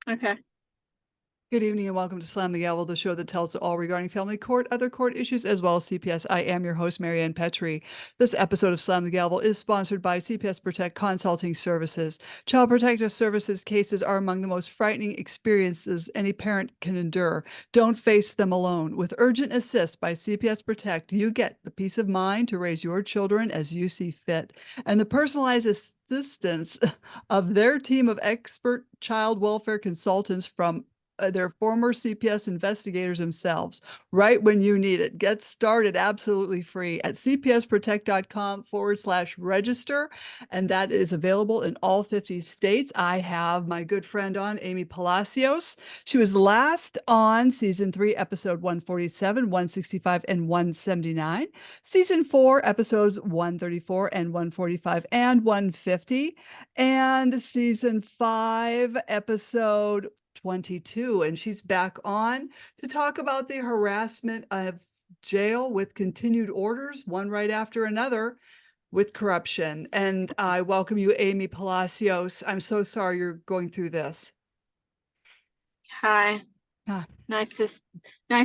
Okay. Good evening and welcome to Slam the Gavel, the show that tells all regarding family court, other court issues, as well as CPS. I am your host, Marianne Petrie. This episode of Slam the Gavel is sponsored by CPS Protect Consulting Services. Child Protective Services cases are among the most frightening experiences any parent can endure. Don't face them alone. With Urgent Assist by CPS Protect, you get the peace of mind to raise your children as you see fit and the personalized assistance of their team of expert child welfare consultants from their former CPS investigators themselves, right when you need it. Get started absolutely free at cpsprotect.com/register, and that is available in all 50 states. I have my good friend on, Amy Palacios. She was last on season 3, episode 147, 165, and 179. Season 4, episodes 134 and 145 and 150. And season 5, episode 22, and she's back on to talk about the harassment of jail with continued orders, one right after another, with corruption. And I welcome you, Amy Palacios. I'm so sorry you're going through this. Hi. Ah, Nice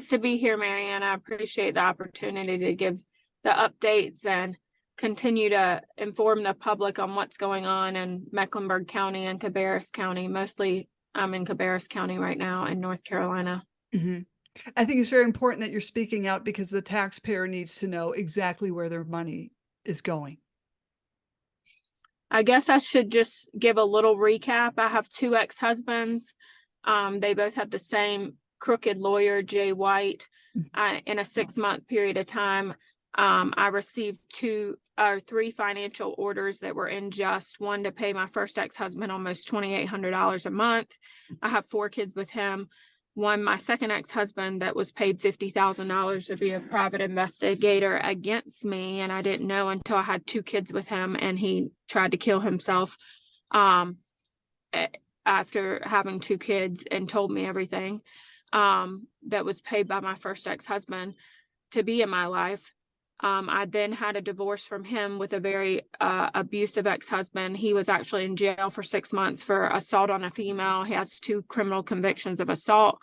to be here, Marianne. I appreciate the opportunity to give the updates and continue to inform the public on what's going on in Mecklenburg County and Cabarrus County. Mostly I'm in Cabarrus County right now in North Carolina. mhm. I think it's very important that you're speaking out because the taxpayer needs to know exactly where their money is going. I guess I should just give a little recap. I have 2 ex-husbands. They both have the same crooked lawyer, Jay White. In a 6-month period of time, I received 2 or 3 financial orders that were unjust. One to pay my first ex-husband almost $2,800 a month. I have 4 kids with him. One, my second ex-husband, that was paid $50,000 to be a private investigator against me, and I didn't know until I had 2 kids with him, and he tried to kill himself after having 2 kids, and told me everything. That was paid by my first ex-husband to be in my life. I then had a divorce from him with a very abusive ex-husband. He was actually in jail for 6 months for assault on a female. He has 2 criminal convictions of assault.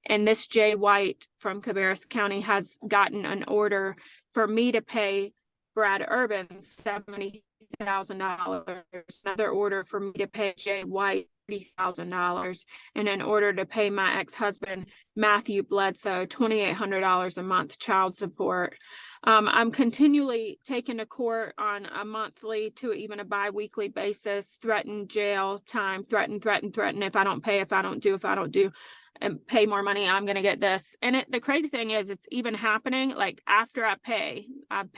And this Jay White from Cabarrus County has gotten an order for me to pay Brad Urban $70,000. Another order for me to pay Jay White $30,000, and in order to pay my ex-husband Matthew Bledsoe $2,800 a month child support. I'm continually taken to court on a monthly to even a bi-weekly basis, threaten jail time, threaten. If I don't pay, if I don't do, and pay more money, I'm going to get this. And the crazy thing is, it's even happening like after I pay, I've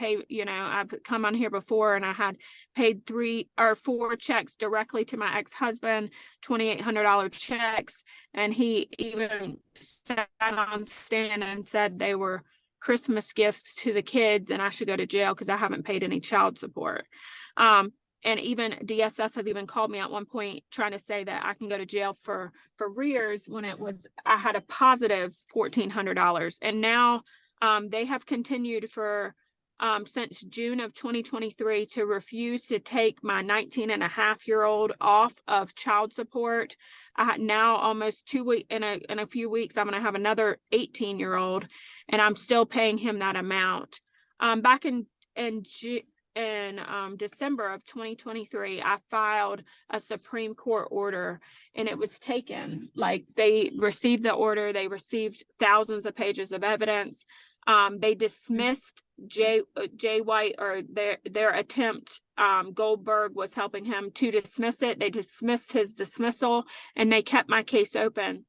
come on here before and I had paid 3 or 4 checks directly to my ex-husband, $2,800 checks. And he even sat on stand and said they were Christmas gifts to the kids and I should go to jail because I haven't paid any child support. And even DSS has even called me at one point trying to say that I can go to jail for arrears when I had a positive $1,400. And now they have continued for since June of 2023 to refuse to take my 19-and-a-half-year-old off of child support. Now almost 2 weeks, in a few weeks, I'm going to have another 18-year-old, and I'm still paying him that amount. Back in December of 2023, I filed a Supreme Court order and it was taken. Like, they received the order, they received thousands of pages of evidence. They dismissed Jay White, or their attempt. Goldberg was helping him to dismiss it. They dismissed his dismissal and they kept my case open.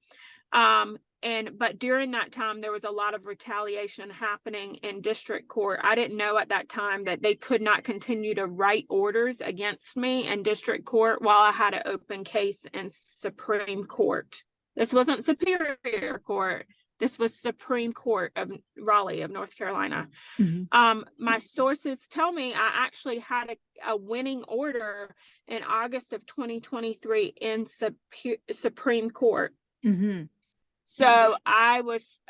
But during that time, there was a lot of retaliation happening in district court. I didn't know at that time that they could not continue to write orders against me in district court while I had an open case in Supreme Court. This wasn't Superior Court. This was Supreme Court of Raleigh of North Carolina. Mm-hmm. My sources tell me I actually had a winning order in August of 2023 in Supreme Court. Mm-hmm. So I was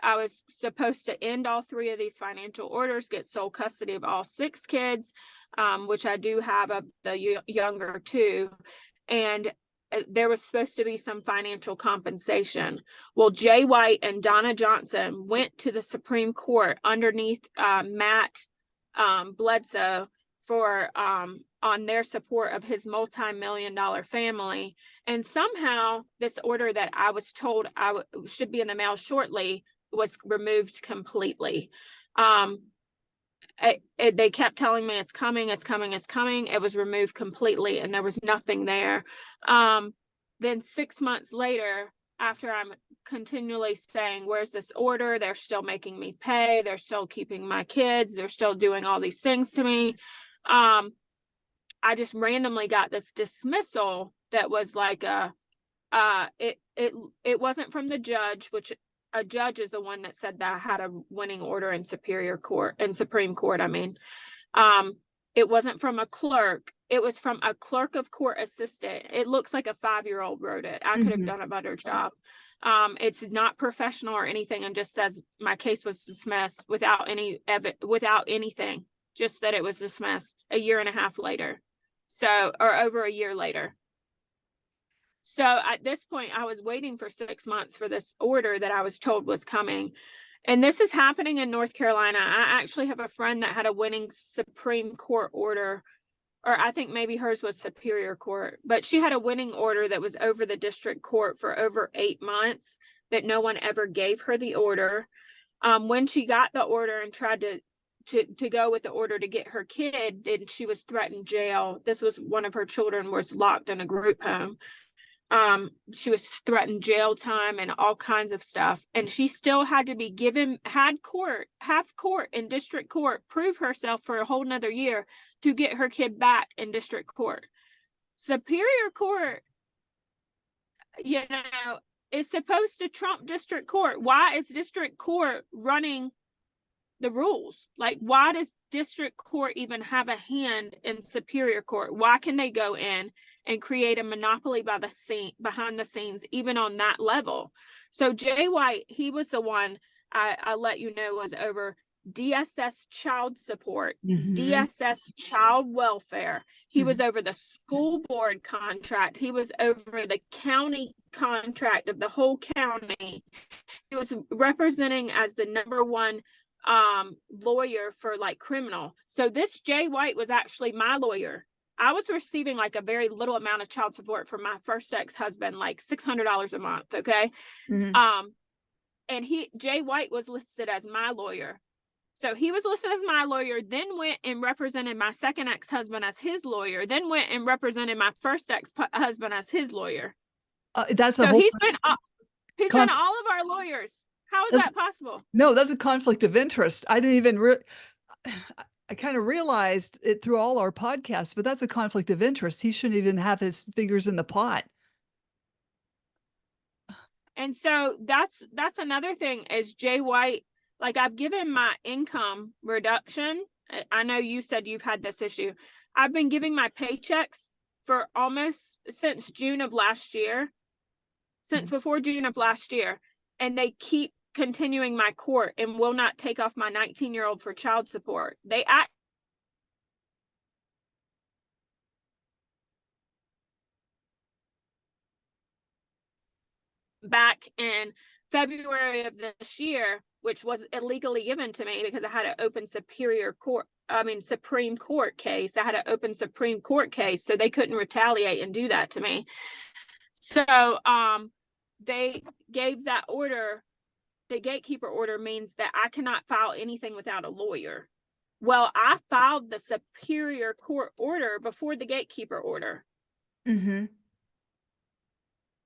supposed to end all 3 of these financial orders, get sole custody of all 6 kids, which I do have, of the younger 2. And there was supposed to be some financial compensation. Well, Jay White and Donna Johnson went to the Supreme Court underneath Matt Bledsoe for on their support of his multi-million-dollar family. And somehow this order that I was told should be in the mail shortly was removed completely. They kept telling me it's coming, it's coming, it's coming. It was removed completely and there was nothing there. Then 6 months later, after I'm continually saying, where's this order? They're still making me pay. They're still keeping my kids. They're still doing all these things to me. I just randomly got this dismissal that was like it wasn't from the judge, which a judge is the one that said that I had a winning order in Supreme Court. I mean, it wasn't from a clerk. It was from a clerk of court assistant. It looks like a 5-year-old wrote it. I could have done a better job. It's not professional or anything, and just says my case was dismissed without anything, just that it was dismissed a year and a half later. So, or over a year later. So at this point, I was waiting for 6 months for this order that I was told was coming. And this is happening in North Carolina. I actually have a friend that had a winning Supreme Court order, or I think maybe hers was Superior Court, but she had a winning order that was over the district court for over 8 months that no one ever gave her the order. When she got the order and tried to go with the order to get her kid, then she was threatened jail. This was one of her children was locked in a group home. She was threatened jail time and all kinds of stuff. And she still had to be half court in district court, prove herself for a whole nother year to get her kid back in district court. Superior Court, is supposed to trump district court. Why is district court running the rules? Like, why does district court even have a hand in Superior Court? Why can they go in and create a monopoly behind the scenes, even on that level? So Jay White, he was the one I let you know was over DSS child support, DSS child welfare. He was over the school board contract. He was over the county contract of the whole county. He was representing as the #1 lawyer for like criminal. So this Jay White was actually my lawyer. I was receiving like a very little amount of child support from my first ex-husband, like $600 a month. Okay. And Jay White was listed as my lawyer. So he was listed as my lawyer, then went and represented my second ex-husband as his lawyer, then went and represented my first ex-husband as his lawyer. That's so he's been all of our lawyers. How is that possible? No, that's a conflict of interest. I didn't even I kind of realized it through all our podcasts, but that's a conflict of interest. He shouldn't even have his fingers in the pot. And so that's another thing is Jay White, like I've given my income reduction. I know you said you've had this issue. I've been giving my paychecks for almost since June of last year, since before June of last year. And they keep continuing my court and will not take off my 19-year-old for child support. They back in February of this year, which was illegally given to me because I had an open Supreme Court case. I had an open Supreme Court case, so they couldn't retaliate and do that to me. So they gave that order. The gatekeeper order means that I cannot file anything without a lawyer. Well, I filed the Superior Court order before the gatekeeper order. So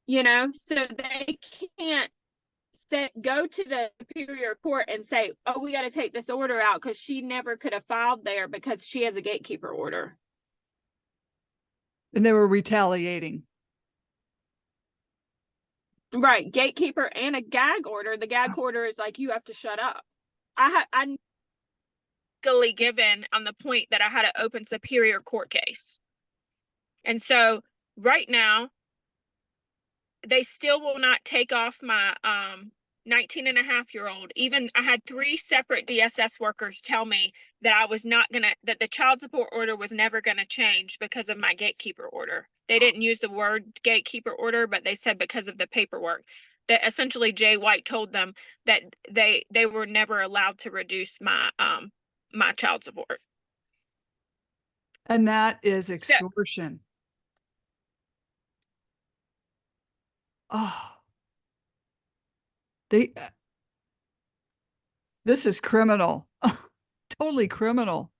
they can't go to the Superior Court and say, oh, we got to take this order out because she never could have filed there because she has a gatekeeper order. And they were retaliating. Right, gatekeeper and a gag order. The gag order is like, you have to shut up. I legally given on the point that I had an open Superior Court case. And so right now, they still will not take off my 19-and-a-half-year-old. Even I had 3 separate DSS workers tell me that that the child support order was never gonna change because of my gatekeeper order. They didn't use the word gatekeeper order, but they said because of the paperwork. That essentially Jay White told them that they were never allowed to reduce my my child support. And that is So extortion. Oh, they, this is criminal. Totally criminal.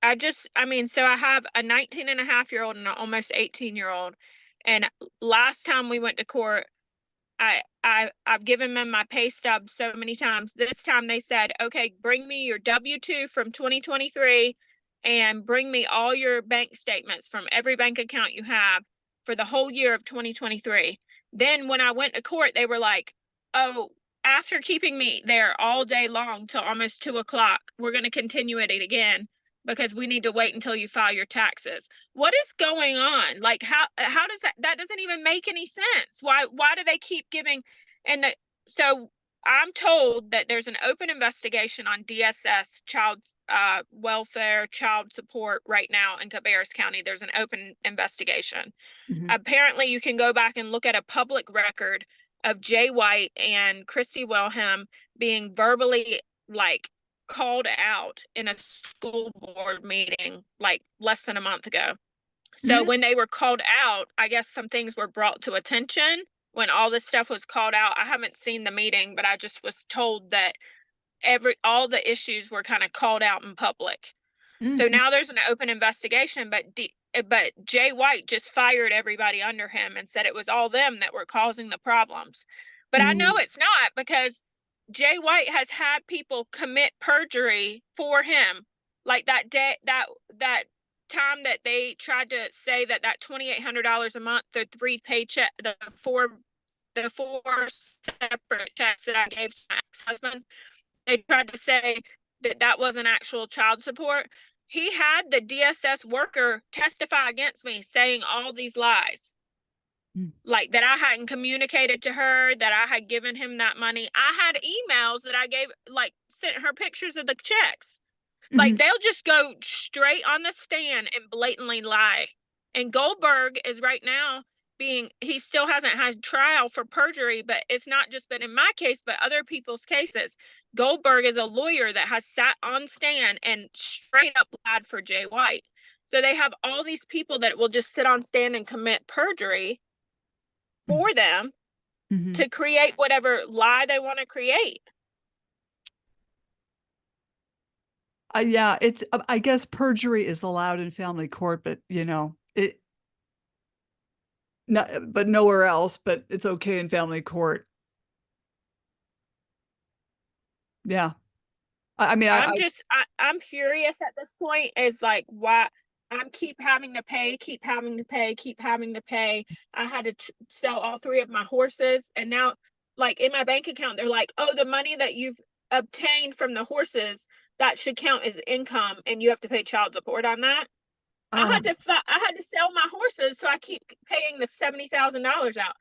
I mean, so I have a 19-and-a-half-year-old and an almost 18-year-old. And last time we went to court, I've given them my pay stub so many times. This time they said, okay, bring me your W-2 from 2023 and bring me all your bank statements from every bank account you have for the whole year of 2023. Then when I went to court, they were like, oh, after keeping me there all day long till almost 2 o'clock, we're going to continue it again because we need to wait until you file your taxes. What is going on? Like, how does that doesn't even make any sense. Why do they keep giving? And so I'm told that there's an open investigation on DSS child welfare, child support right now in Cabarrus County. There's an open investigation. Apparently you can go back and look at a public record of Jay White and Christy Wilhelm being verbally like called out in a school board meeting like less than a month ago. So when they were called out, I guess some things were brought to attention when all this stuff was called out. I haven't seen the meeting, but I just was told that all the issues were kind of called out in public. So now there's an open investigation, but Jay White just fired everybody under him and said it was all them that were causing the problems. But I know it's not, because Jay White has had people commit perjury for him. Like that day, that time that they tried to say that $2,800 a month, the 3 paycheck, the four separate checks that I gave to my ex-husband, they tried to say that wasn't actual child support. He had the DSS worker testify against me saying all these lies. Like that I hadn't communicated to her, that I had given him that money. I had emails that I sent her pictures of the checks. Like they'll just go straight on the stand and blatantly lie. And Goldberg is right now he still hasn't had trial for perjury, but it's not just been in my case, but other people's cases. Goldberg is a lawyer that has sat on stand and straight up lied for Jay White. So they have all these people that will just sit on stand and commit perjury for them to create whatever lie they want to create. Yeah, it's, I guess perjury is allowed in family court, but but nowhere else, but it's okay in family court. Yeah. I mean, I'm furious at this point. Is like, why I'm keep having to pay. I had to sell all 3 of my horses. And now like in my bank account, they're like, oh, the money that you've obtained from the horses, that should count as income and you have to pay child support on that. I had to sell my horses, so I keep paying the $70,000 out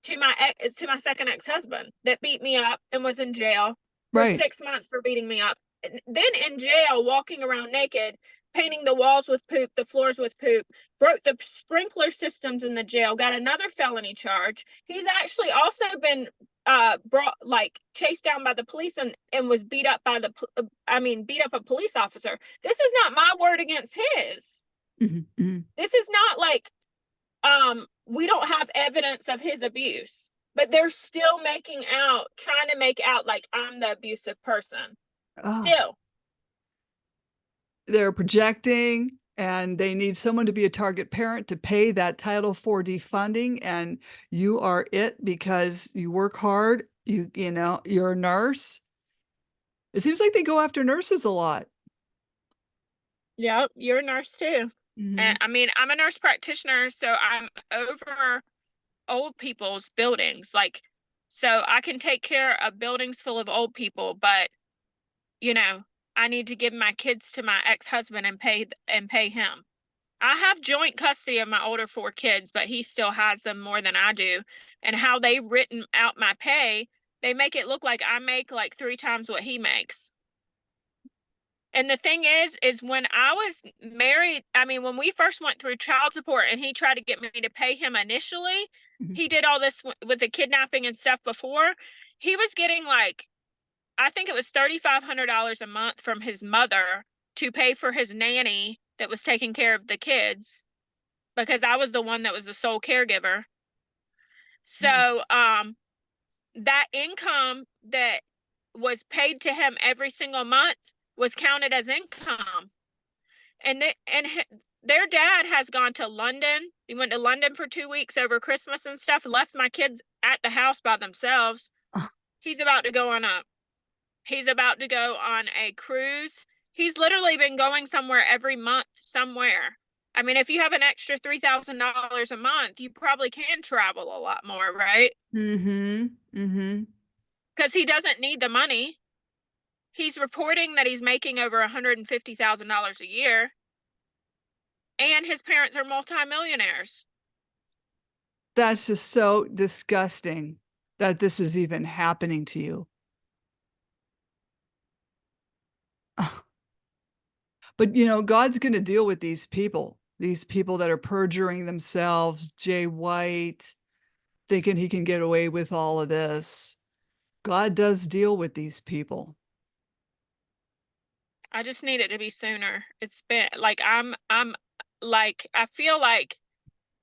to my second ex-husband that beat me up and was in jail for 6 months for beating me up. And then in jail, walking around naked, painting the walls with poop, the floors with poop, broke the sprinkler systems in the jail, got another felony charge. He's actually also been chased down by the police and was beat up by beat up a police officer. This is not my word against his. This is not like we don't have evidence of his abuse, but they're still trying to make out like I'm the abusive person. Still, they're projecting, and they need someone to be a target parent to pay that Title IV defunding, and you are it because you work hard. You're a nurse. It seems like they go after nurses a lot. Yeah, you're a nurse too. And I mean, I'm a nurse practitioner, so I'm over old people's buildings. So I can take care of buildings full of old people, but I need to give my kids to my ex-husband and pay him. I have joint custody of my older 4 kids, but he still has them more than I do. And how they written out my pay, they make it look like I make like 3 times what he makes. And the thing is when I was married, I mean, when we first went through child support and he tried to get me to pay him initially, Mhm. he did all this with the kidnapping and stuff before. He was getting like, I think it was $3,500 a month from his mother to pay for his nanny that was taking care of the kids, because I was the one that was the sole caregiver. So, that income that was paid to him every single month was counted as income. And their dad has gone to London. He went to London for 2 weeks over Christmas and stuff, left my kids at the house by themselves. Oh. He's about to go on a cruise. He's literally been going somewhere every month somewhere. I mean, if you have an extra $3,000 a month, you probably can travel a lot more, right? Mm-hmm. Mm-hmm. Because he doesn't need the money. He's reporting that he's making over $150,000 a year. And his parents are multimillionaires. That's just so disgusting that this is even happening to you. But God's going to deal with these people that are perjuring themselves. Jay White, thinking he can get away with all of this. God does deal with these people. I just need it to be sooner. It's been like, I'm like, I feel like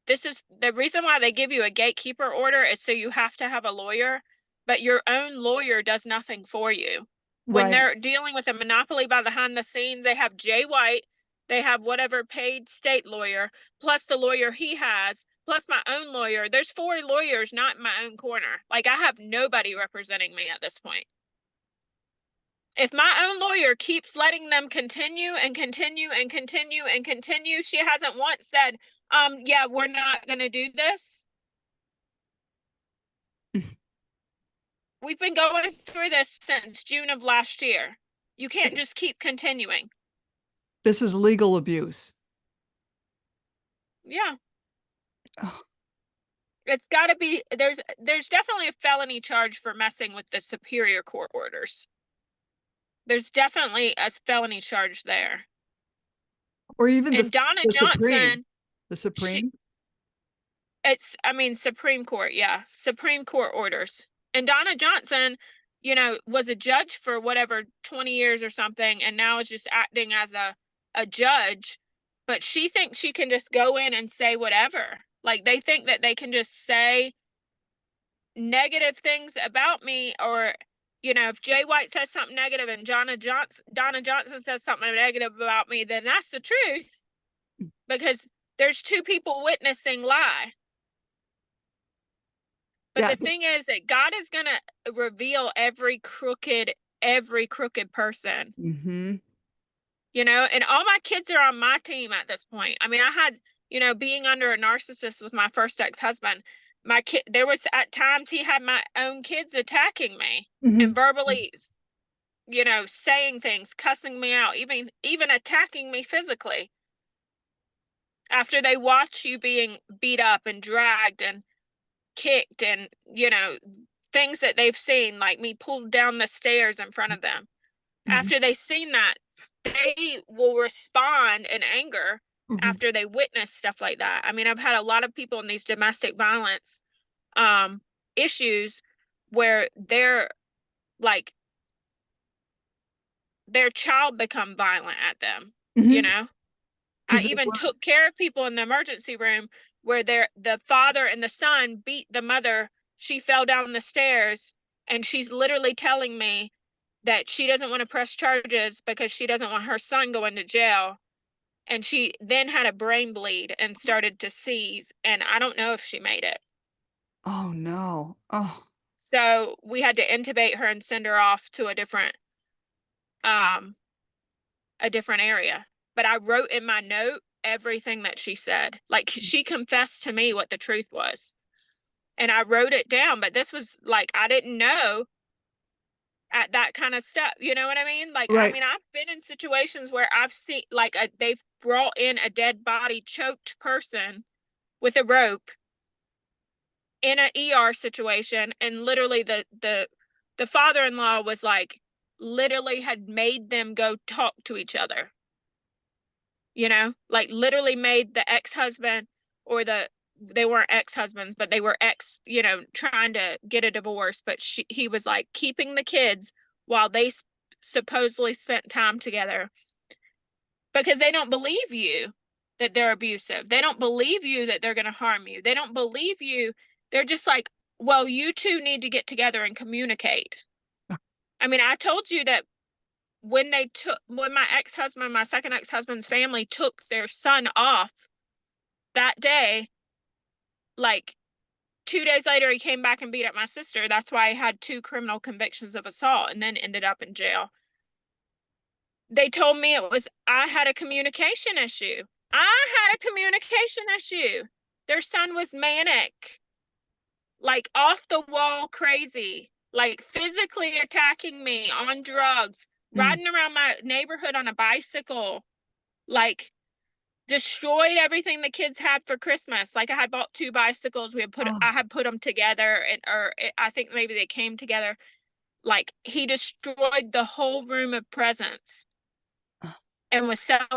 this is the reason why they give you a gatekeeper order, is so you have to have a lawyer, but your own lawyer does nothing for you. When Right. they're dealing with a monopoly behind the scenes, they have Jay White, they have whatever paid state lawyer, plus the lawyer he has, plus my own lawyer. There's 4 lawyers not in my own corner. Like, I have nobody representing me at this point. If my own lawyer keeps letting them continue and continue and continue and continue, she hasn't once said, yeah, we're not going to do this. We've been going through this since June of last year. You can't just keep continuing. This is legal abuse. Yeah. Oh. It's got to be, there's definitely a felony charge for messing with the superior court orders. There's definitely a felony charge there. Or even And Donna the Johnson, Supreme. Supreme Court, yeah. Supreme Court orders. And Donna Johnson, was a judge for whatever 20 years or something, and now is just acting as a judge. But she thinks she can just go in and say whatever. Like, they think that they can just say negative things about me, or if Jay White says something negative and Donna Johnson says something negative about me, then that's the truth, because there's 2 people witnessing lie. But the thing is that God is going to reveal every crooked person. Mm-hmm. And all my kids are on my team at this point. I mean, I had, being under a narcissist with my first ex-husband, there was at times he had my own kids attacking me, Mm-hmm. and verbally, saying things, cussing me out, even attacking me physically. After they watch you being beat up and dragged and kicked, and things that they've seen, like me pulled down the stairs in front of them. Mm-hmm. After they've seen that, they will respond in anger. Mm-hmm. After they witness stuff like that. I mean, I've had a lot of people in these domestic violence issues where they're like, their child become violent at them. Mm-hmm. I even took care of people in the emergency room where the father and the son beat the mother. She fell down the stairs, and she's literally telling me that she doesn't want to press charges because she doesn't want her son going to jail. And she then had a brain bleed and started to seize, and I don't know if she made it. Oh, no. Oh. So we had to intubate her and send her off to a different area. But I wrote in my note everything that she said. Like, she confessed to me what the truth was. And I wrote it down, but this was like, I didn't know at that kind of stuff. You know what I mean? Like, right. I mean, I've been in situations where I've seen, like, they've brought in a dead body, choked person with a rope in an ER situation, and literally the father-in-law was like, literally had made them go talk to each other. You know, like literally made the ex-husband, or they weren't ex-husbands, but they were you know, trying to get a divorce, but he was like keeping the kids while they supposedly spent time together, because they don't believe you that they're abusive. They don't believe you that they're going to harm you. They don't believe you. They're just like, well, you two need to get together and communicate. I mean, I told you that when my ex-husband, my second ex-husband's family took their son off that day, like 2 days later, he came back and beat up my sister. That's why I had 2 criminal convictions of assault and then ended up in jail. They told me I had a communication issue. Their son was manic, like off the wall crazy, like physically attacking me, on drugs, riding around my neighborhood on a bicycle, like destroyed everything the kids had for Christmas. Like I had bought 2 bicycles. I had put them together, I think maybe they came together. Like he destroyed the whole room of presents and was selling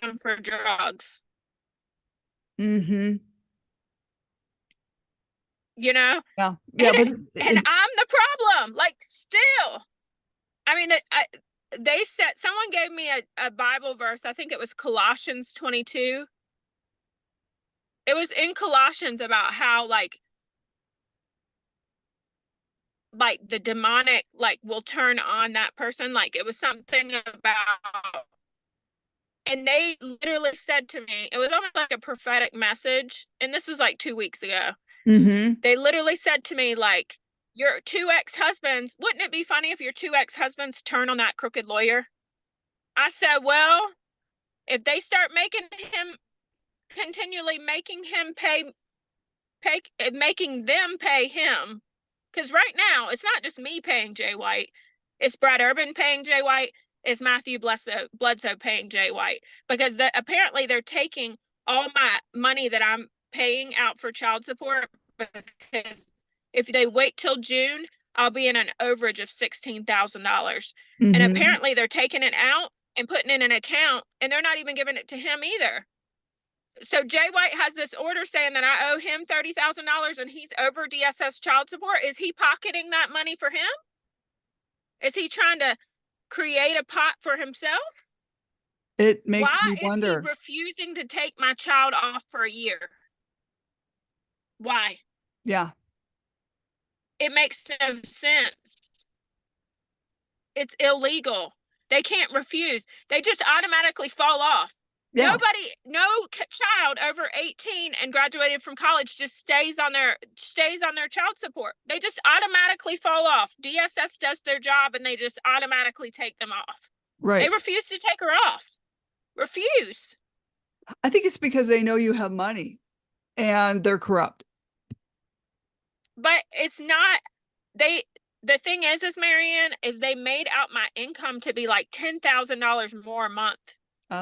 them for drugs. Mm-hmm. You know? Yeah. Yeah. But and I'm the problem. Like still. I mean, they said, someone gave me a Bible verse. I think it was Colossians 22. It was in Colossians about how like the demonic like will turn on that person. Like it was something about, and they literally said to me, it was almost like a prophetic message. And this was like 2 weeks ago. mm-hmm. They literally said to me, like, your 2 ex-husbands, wouldn't it be funny if your 2 ex-husbands turn on that crooked lawyer? I said, well, if they start continually making him making them pay him, because right now it's not just me paying Jay White, it's Brad Urban paying Jay White, it's Matthew Bledsoe paying Jay White, because apparently they're taking all my money that I'm paying out for child support, because if they wait till June, I'll be in an overage of $16,000. Mm-hmm. And apparently they're taking it out and putting it in an account, and they're not even giving it to him either. So Jay White has this order saying that I owe him $30,000 and he's over DSS child support. Is he pocketing that money for him? Is he trying to create a pot for himself? It makes Why me wonder. is he refusing to take my child off for a year? Why? Yeah. It makes no sense. It's illegal. They can't refuse. They just automatically fall off. Yeah. No child over 18 and graduated from college just stays on their child support. They just automatically fall off. DSS does their job and they just automatically take them off. Right. They refuse to take her off. Refuse. I think it's because they know you have money and they're corrupt. But it's not, the thing is, Marianne, is they made out my income to be like $10,000 more a month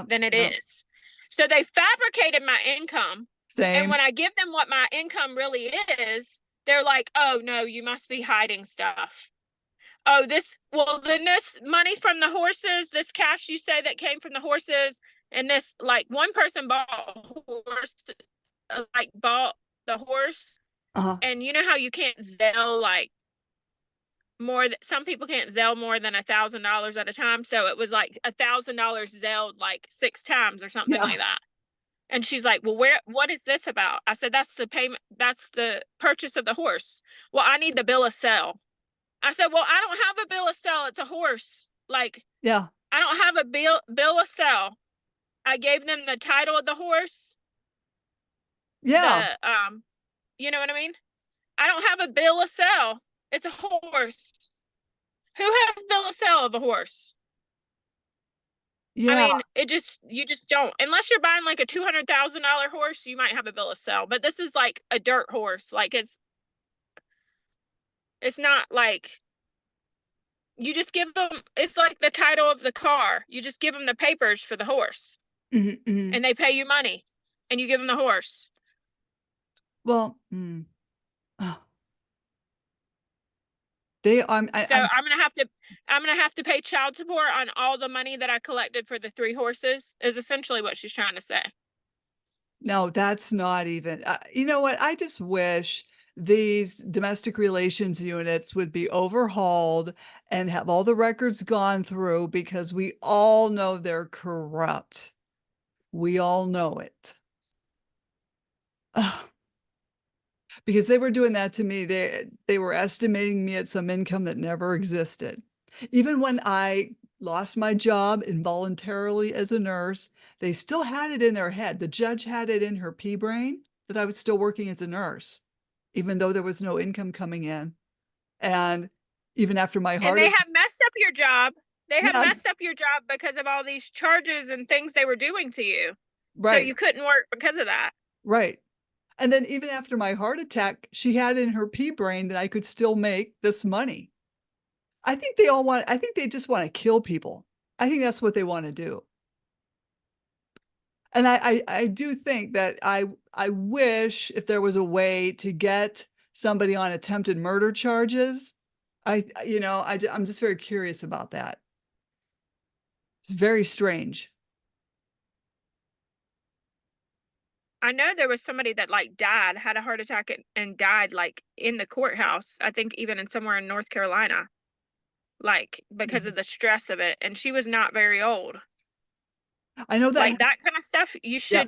than it is. So they fabricated my income. Same. And when I give them what my income really is, they're like, oh no, you must be hiding stuff. Oh, then this money from the horses, this cash you say that came from the horses, and this, like, one person bought the horse. And you know how you can't Zelle like some people can't Zelle more than $1,000 at a time. So it was like $1,000 Zelled like 6 times or something like that. And she's like, well, what is this about? I said, that's the payment. That's the purchase of the horse. Well, I need the bill of sale. I said, well, I don't have a bill of sale. It's a horse. Like, yeah, I don't have a bill of sale. I gave them the title of the horse. Yeah. You know what I mean? I don't have a bill of sale. It's a horse. Who has bill of sale of a horse? Yeah. I mean, you just don't. Unless you're buying like a $200,000 horse, you might have a bill of sale. But this is like a dirt horse. Like it's not like you just give them. It's like the title of the car. You just give them the papers for the horse. and they pay you money and you give them the horse. Well, they I'm gonna have to pay child support on all the money that I collected for the 3 horses, is essentially what she's trying to say. no, that's not even, you know what? I just wish these domestic relations units would be overhauled and have all the records gone through, because we all know they're corrupt. We all know it. Ugh. Because they were doing that to me. They were estimating me at some income that never existed. Even when I lost my job involuntarily as a nurse, they still had it in their head. The judge had it in her pea brain that I was still working as a nurse, even though there was no income coming in. And even after my And heart they attack, have messed up your job. They have yeah, messed up your job because of all these charges and things they were doing to you. So right, you couldn't work because of that. right. And then even after my heart attack, she had in her pea brain that I could still make this money. I think they just wanna kill people. I think that's what they wanna do. And I do think that I wish if there was a way to get somebody on attempted murder charges. You know, I'm just very curious about that. Very strange. I know there was somebody that like died, had a heart attack and died like in the courthouse. I think even in somewhere in North Carolina, like because Mhm. of the stress of it. And she was not very old. I know that Like that kind of stuff, yeah.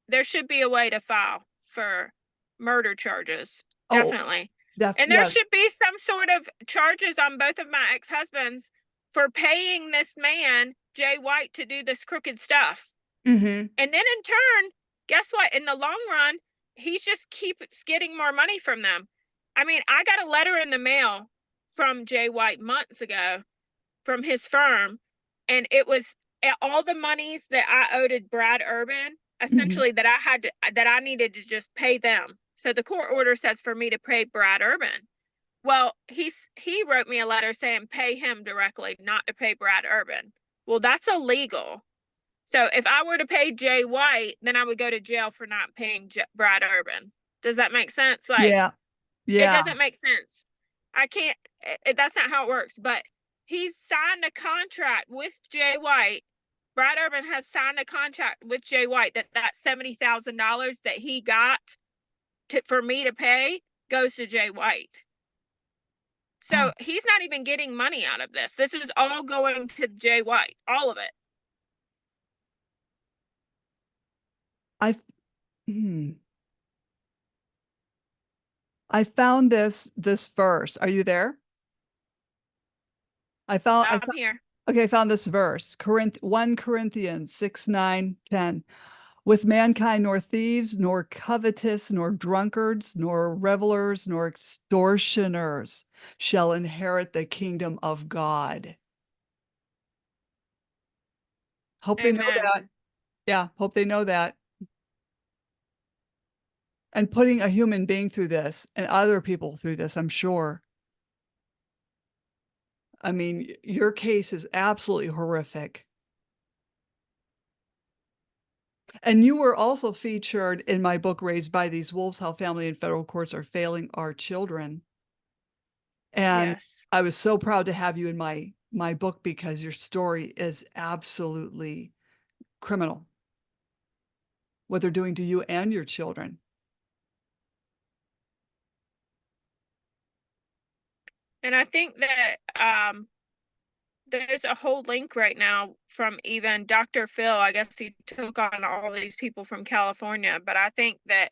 there should be a way to file for murder charges. Oh, Definitely. And there yeah. should be some sort of charges on both of my ex-husbands for paying this man, Jay White, to do this crooked stuff. Mhm. And then in turn, guess what? In the long run, he's just keeps getting more money from them. I mean, I got a letter in the mail from Jay White months ago from his firm, and it was all the monies that I owed Brad Urban, Mhm. essentially that I needed to just pay them. So the court order says for me to pay Brad Urban. Well, he wrote me a letter saying pay him directly, not to pay Brad Urban. Well, that's illegal. So if I were to pay Jay White, then I would go to jail for not paying Brad Urban. Does that make sense? Like, Yeah. it Yeah. doesn't make sense. I can't, that's not how it works. But he's signed a contract with Jay White. Brad Urban has signed a contract with Jay White that $70,000 that he got for me to pay goes to Jay White. Oh, So he's not even getting money out of this. This is all going to Jay White, all of it. I hmm. I found this verse. Are you there? I I'm found here. okay, I found this verse. 1 Corinthians 6, 9, 10. With mankind nor thieves, nor covetous, nor drunkards, nor revelers, nor extortioners shall inherit the kingdom of God. Hope they know Amen. that. Yeah, hope they know that. And putting a human being through this and other people through this, I'm sure. I mean, your case is absolutely horrific. And you were also featured in my book, Raised by These Wolves: How Family and Federal Courts Are Failing Our Children. And Yes. I was so proud to have you in my book, because your story is absolutely criminal, what they're doing to you and your children. And I think that there's a whole link right now from even Dr. Phil. I guess he took on all these people from California, but I think that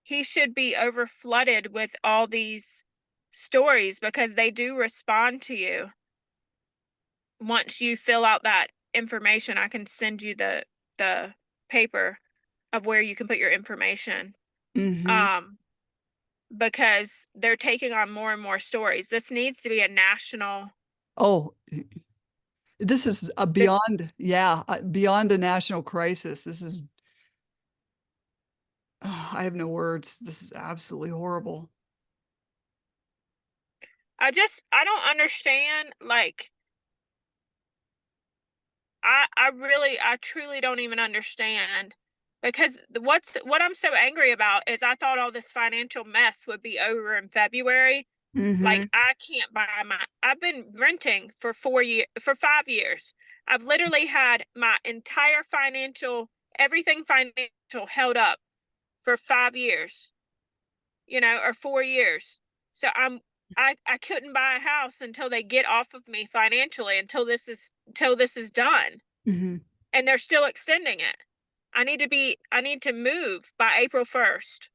he should be over flooded with all these stories because they do respond to you. Once you fill out that information, I can send you the paper of where you can put your information. Mhm. Um, because they're taking on more and more stories. This needs to be a national Oh, this is a this beyond yeah, beyond a national crisis. This is I have no words. This is absolutely horrible. I don't understand, like, I truly don't even understand, because what I'm so angry about is I thought all this financial mess would be over in February. Mm-hmm. Like, I can't buy I've been renting for 5 years. I've literally had my entire everything financial held up for 5 years, or 4 years. So I couldn't buy a house until they get off of me financially, until this is done. Mm-hmm. And they're still extending it. I need to move by April 1st.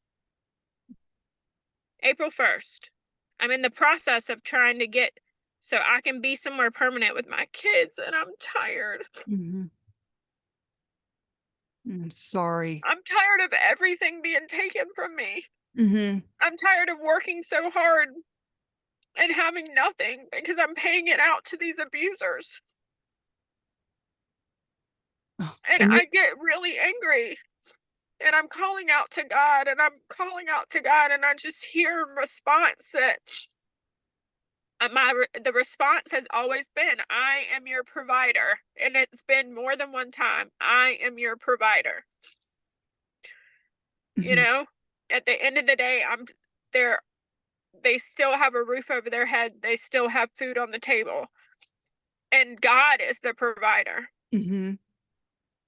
April 1st. I'm in the process of trying to get so I can be somewhere permanent with my kids, and I'm tired. Mm-hmm. I'm sorry. I'm tired of everything being taken from me. Mm-hmm. I'm tired of working so hard and having nothing because I'm paying it out to these abusers. Oh, And and you, I get really angry. And I'm calling out to God, and I'm calling out to God, and I just hear in response that the response has always been, I am your provider. And it's been more than one time, I am your provider. You mm-hmm. know, at the end of the day, there. They still have a roof over their head. They still have food on the table. And God is the provider. Mm-hmm.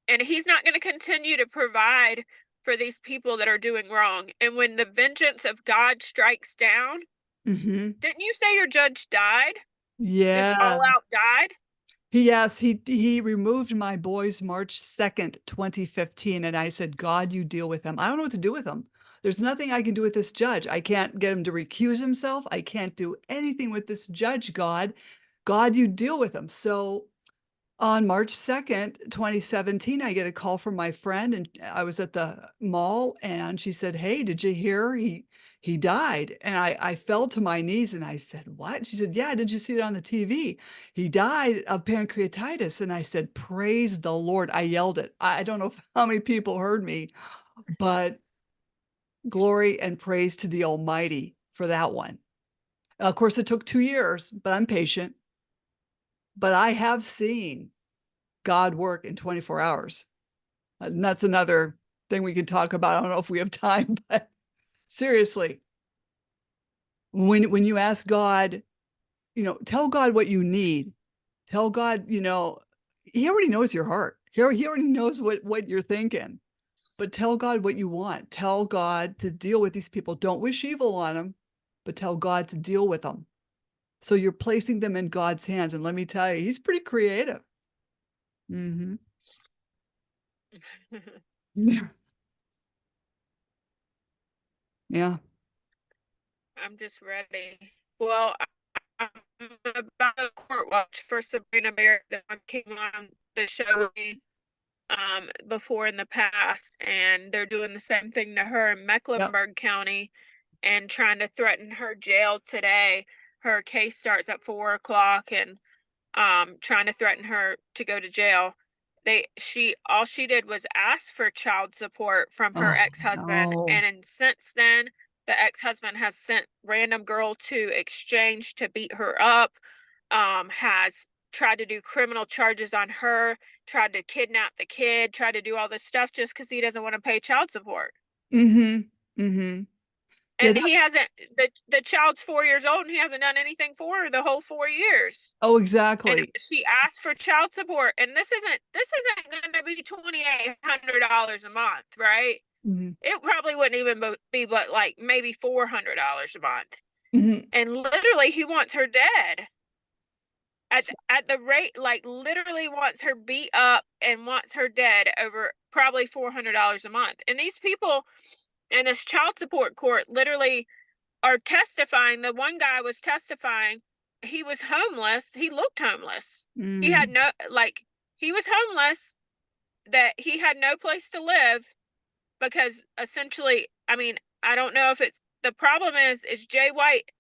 And he's not going to continue to provide for these people that are doing wrong. And when the vengeance of God strikes down, Mm-hmm. didn't you say your judge died? Just Yeah. all out died? Yes, he removed my boys March 2nd, 2015, and I said, God, you deal with them. I don't know what to do with them. There's nothing I can do with this judge. I can't get him to recuse himself. I can't do anything with this judge, God. God, you deal with him. So on March 2nd, 2017, I get a call from my friend, and I was at the mall, and she said, "Hey, did you hear he died?" And I fell to my knees and I said, "What?" She said, "Yeah, did you see it on the TV? He died of pancreatitis." And I said, "Praise the Lord." I yelled it. I don't know how many people heard me, but glory and praise to the Almighty for that one. Of course, it took 2 years, but I'm patient. But I have seen God work in 24 hours. And that's another thing we could talk about. I don't know if we have time, but seriously, when you ask God, tell God what you need. Tell God, he already knows your heart. He already knows what you're thinking. But tell God what you want. Tell God to deal with these people. Don't wish evil on them, but tell God to deal with them. So you're placing them in God's hands. And let me tell you, he's pretty creative. Mm-hmm. Yeah. Yeah. I'm just ready. Well, I'm about to court watch for Sabrina Barrett that came on the show with me before in the past, and they're doing the same thing to her in Yep. Mecklenburg County and trying to threaten her jail today. Her case starts at 4 o'clock, and trying to threaten her to go to jail. All she did was ask for child support from her Oh, ex-husband, no. and since then the ex-husband has sent random girl to exchange to beat her up, has tried to do criminal charges on her, tried to kidnap the kid, tried to do all this stuff just because he doesn't want to pay child support. Mhm. Mhm. Yeah, And he hasn't, the child's 4 years old, and he hasn't done anything for her the whole 4 years. oh, And exactly. she asked for child support, and this isn't going to be $2,800 a month, right? Mhm. It probably wouldn't even be but like maybe $400 a month. Mhm. And literally he wants her dead S at the rate, like literally wants her beat up and wants her dead over probably $400 a month. And these people in this child support court literally are testifying. The one guy was testifying. He was homeless. He looked homeless. He had Mm. no, like, he was homeless, that he had no place to live because essentially, I mean, I don't know if it's the problem is Jay White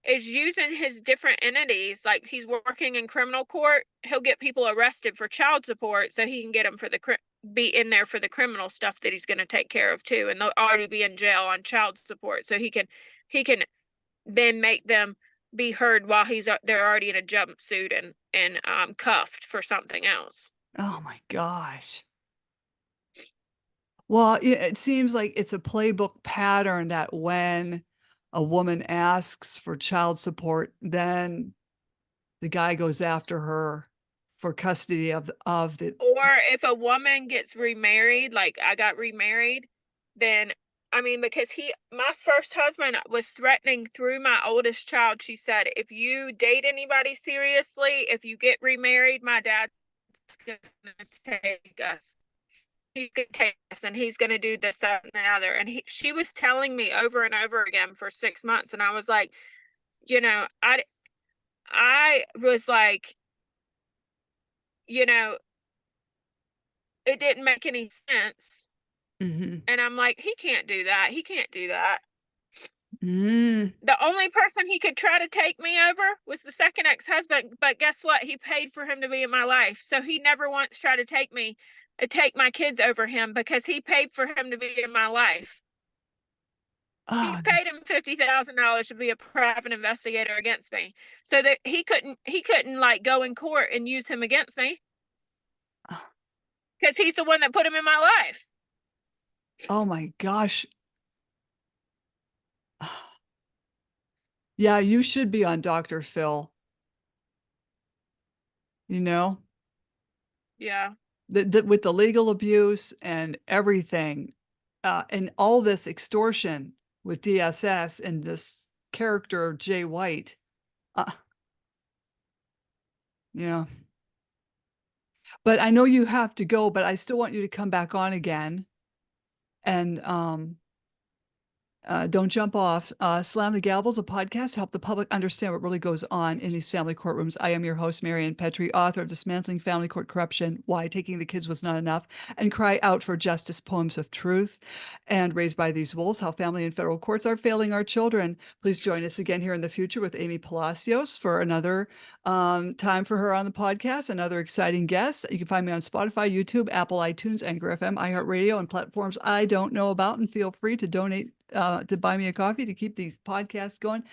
is using his different entities. Like, he's working in criminal court. He'll get people arrested for child support so he can get them for be in there for the criminal stuff that he's going to take care of too. And they'll already be in jail on child support. So he can then make them be heard while they're already in a jumpsuit and cuffed for something else. Oh my gosh. Well, it seems like it's a playbook pattern that when a woman asks for child support, then the guy goes after her for custody of the Or if a woman gets remarried, like I got remarried, then I mean, because my first husband was threatening through my oldest child. She said, if you date anybody seriously, if you get remarried, my dad's going to take us. He could take us and he's going to do this, that, and the other. And she was telling me over and over again for 6 months. And I was like, you know, I was like, you know, it didn't make any sense. Mhm. And I'm like, he can't do that. He can't do that. Mm. The only person he could try to take me over was the second ex-husband. But guess what? He paid for him to be in my life. So he never once tried to take my kids over him because he paid for him to be in my life. He Oh, paid him $50,000 to be a private investigator against me, so that he couldn't like go in court and use him against me because he's the one that put him in my life. oh my gosh. Yeah, you should be on Dr. Phil, you know? Yeah, With the legal abuse and everything, and all this extortion with DSS and this character Jay White, uh, yeah. But I know you have to go, but I still want you to come back on again and, don't jump off. Slam the Gavel is a podcast to help the public understand what really goes on in these family courtrooms. I am your host, Marianne Petrie, author of Dismantling Family Court Corruption, Why Taking the Kids Was Not Enough, and Cry Out for Justice, Poems of Truth, and Raised by These Wolves, How Family and Federal Courts Are Failing Our Children. Please join us again here in the future with Amy Palacios for another time for her on the podcast, another exciting guest. You can find me on Spotify, YouTube, Apple, iTunes, Anchor FM, iHeartRadio, and platforms I don't know about. And feel free to donate to buy me a coffee to keep these podcasts going.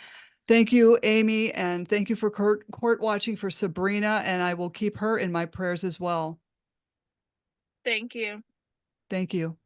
Thank you, Amy, and thank you for court watching for Sabrina, and I will keep her in my prayers as well. thank you. Thank you.